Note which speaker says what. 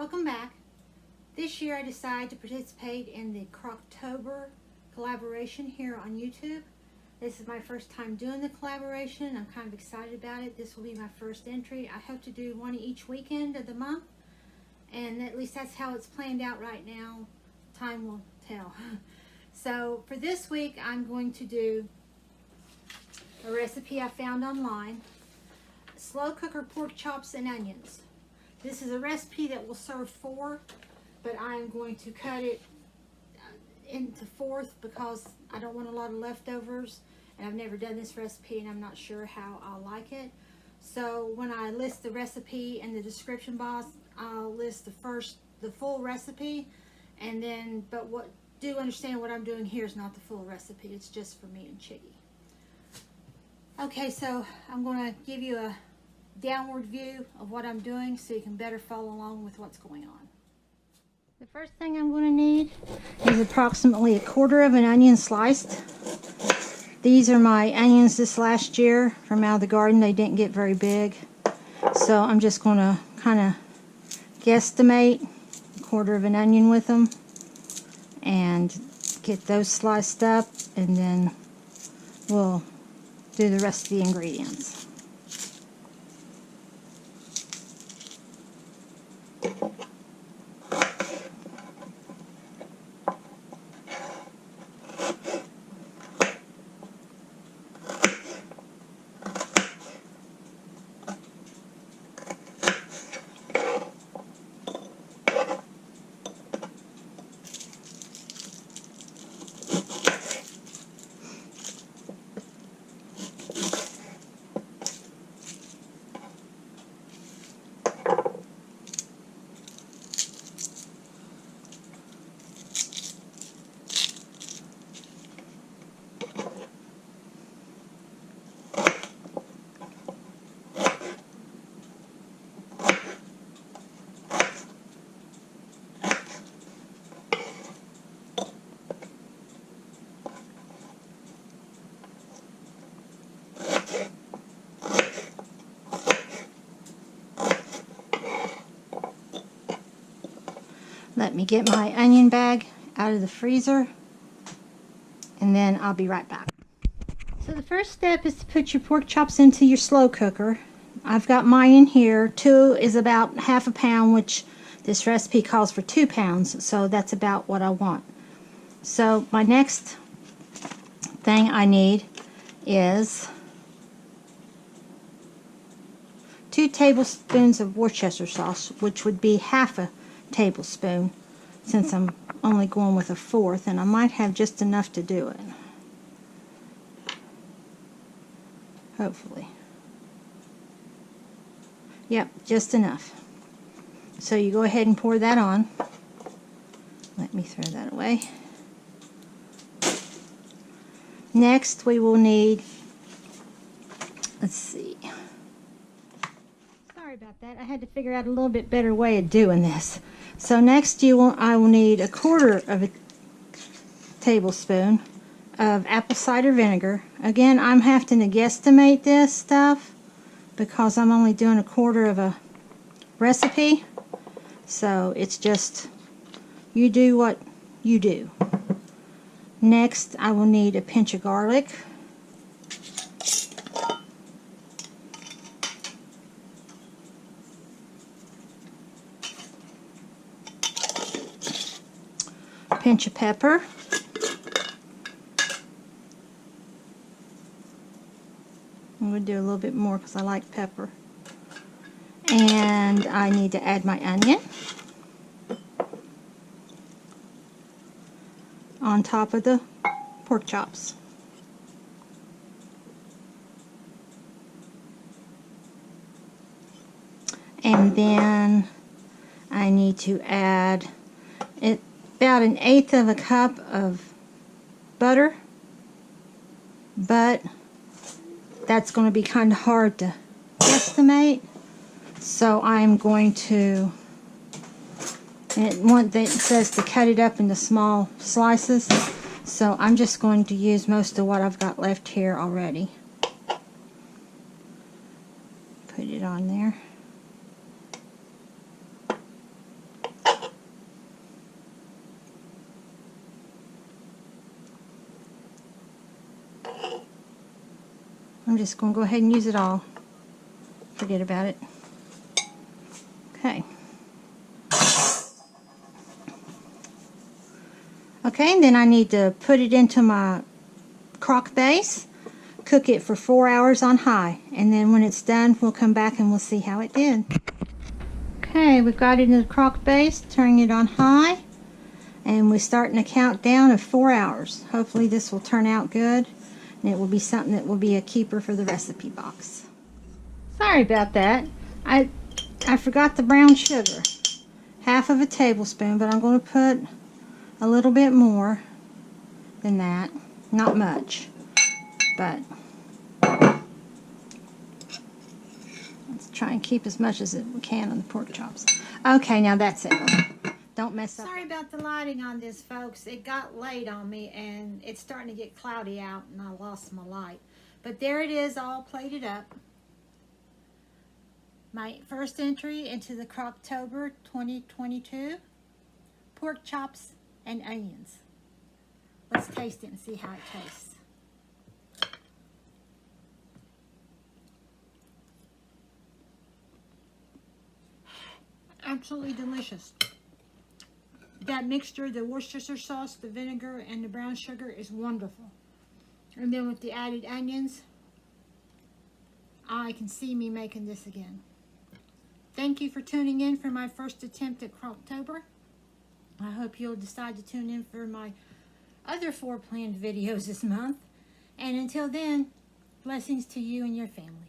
Speaker 1: Welcome back. This year I decided to participate in the Crocktober collaboration here on YouTube. This is my first time doing the collaboration and I'm kind of excited about it. This will be my first entry. I hope to do one each weekend of the month, and at least that's how it's planned out right now. Time will tell. So for this week I'm going to do a recipe I found online. Slow cooker pork chops and onions. This is a recipe that will serve 4, but I'm going to cut it into 4th because I don't want a lot of leftovers, and I've never done this recipe and I'm not sure how I'll like it. So when I list the recipe in the description box, I'll list the full recipe, and then do understand what I'm doing here is not the full recipe. It's just for me and Chiggy. Okay, so I'm going to give you a downward view of what I'm doing so you can better follow along with what's going on. The first thing I'm going to need is approximately 1/4 of an onion sliced. These are my onions this last year from out of the garden. They didn't get very big, so I'm just going to kind of guesstimate 1/4 of an onion with them and get those sliced up, and then we'll do the rest of the ingredients. Let me get my onion bag out of the freezer, and then I'll be right back. So the first step is to put your pork chops into your slow cooker. I've got mine in here. 2 is about 1/2 pound, which this recipe calls for 2 pounds, so that's about what I want. So my next thing I need is 2 tablespoons of Worcestershire sauce, which would be 1/2 tablespoon, since I'm only going with 1/4, and I might have just enough to do it. Hopefully. Yep, just enough. So you go ahead and pour that on. Let me throw that away. Next we will need, let's see. Sorry about that. I had to figure out a little bit better way of doing this. So next I will need 1/4 of a tablespoon of apple cider vinegar. Again, I'm having to guesstimate this stuff because I'm only doing 1/4 of a recipe. So it's just, you do what you do. Next, I will need a pinch of garlic. Pinch of pepper, I'm going to do a little bit more because I like pepper, and I need to add my onion on top of the pork chops. And then I need to add about 1/8 of a cup of butter, but that's going to be kind of hard to estimate, so I'm going to, it says to cut it up into small slices, so I'm just going to use most of what I've got left here already. Put it on there. I'm just going to go ahead and use it all. Forget about it. Okay. Okay, and then I need to put it into my crock base, cook it for 4 hours on high, and then when it's done, we'll come back and we'll see how it did. Okay, we've got it in the crock base, turning it on high, and we're starting a countdown of 4 hours. Hopefully this will turn out good, and it will be something that will be a keeper for the recipe box. Sorry about that. I forgot the brown sugar. Half of a tablespoon, but I'm going to put a little bit more than that. Not much, but let's try and keep as much as we can on the pork chops. Okay, now that's it. Don't mess up. Sorry about the lighting on this, folks. It got late on me, and it's starting to get cloudy out, and I lost my light. But there it is, all plated up. My first entry into the Crocktober 2022. Pork chops and onions. Let's taste it and see how it tastes. Absolutely delicious. That mixture, the Worcestershire sauce, the vinegar, and the brown sugar is wonderful. And then with the added onions, I can see me making this again. Thank you for tuning in for my first attempt at Crocktober. I hope you'll decide to tune in for my other 4 planned videos this month. And until then, blessings to you and your family.